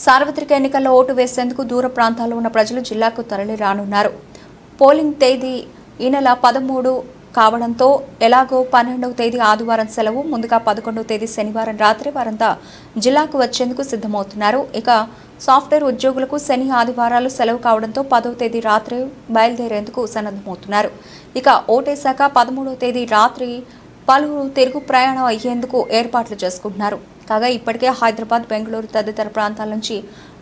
సార్వత్రిక ఎన్నికల్లో ఓటు వేసేందుకు దూర ప్రాంతాల్లో ఉన్న ప్రజలు జిల్లాకు తరలి రానున్నారు. పోలింగ్ తేదీ ఈ నెల 13 కావడంతో ఎలాగో 12వ తేదీ ఆదివారం సెలవు, ముందుగా 11వ తేదీ శనివారం రాత్రి వారంతా జిల్లాకు వచ్చేందుకు సిద్ధమవుతున్నారు. ఇక సాఫ్ట్వేర్ ఉద్యోగులకు శని ఆదివారాలు సెలవు కావడంతో 10వ తేదీ రాత్రి బయలుదేరేందుకు సన్నద్ధమవుతున్నారు. ఇక ఓటేశాక 13వ తేదీ రాత్రి పలువురు తిరుగు ప్రయాణం అయ్యేందుకు ఏర్పాట్లు చేసుకుంటున్నారు. కాగా ఇప్పటికే హైదరాబాద్, బెంగళూరు తదితర ప్రాంతాల నుంచి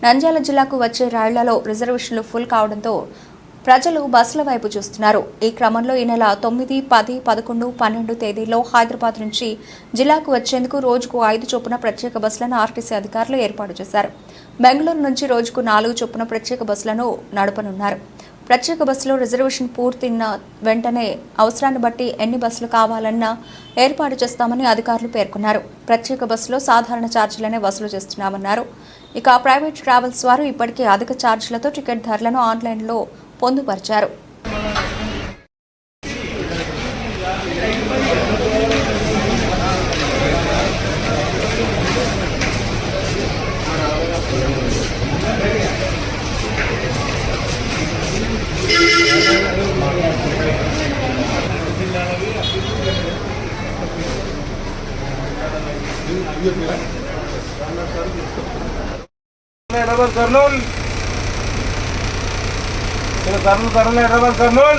నంద్యాల జిల్లాకు వచ్చే రైళ్లలో రిజర్వేషన్లు ఫుల్ కావడంతో ప్రజలు బస్సుల వైపు చూస్తున్నారు. ఈ క్రమంలో ఈ నెల 9, 10, 11, 12 తేదీల్లో హైదరాబాద్ నుంచి జిల్లాకు వచ్చేందుకు రోజుకు 5 చొప్పున ప్రత్యేక బస్సులను ఆర్టీసీ అధికారులు ఏర్పాటు చేశారు. బెంగళూరు నుంచి రోజుకు 4 చొప్పున ప్రత్యేక బస్సులను నడపనున్నారు. ప్రత్యేక బస్సులో రిజర్వేషన్ పూర్తిన వెంటనే అవసరాన్ని బట్టి ఎన్ని బస్సులు కావాలన్నా ఏర్పాటు చేస్తామని అధికారులు పేర్కొన్నారు. ప్రత్యేక బస్సులో సాధారణ ఛార్జీలనే వసూలు చేస్తున్నామన్నారు. ఇక ప్రైవేట్ ట్రావెల్స్ వారు ఇప్పటికే అధిక ఛార్జీలతో టికెట్ ధరలను ఆన్లైన్లో పొందుపరిచారు. Kurnool, Kurnool, Kurnool,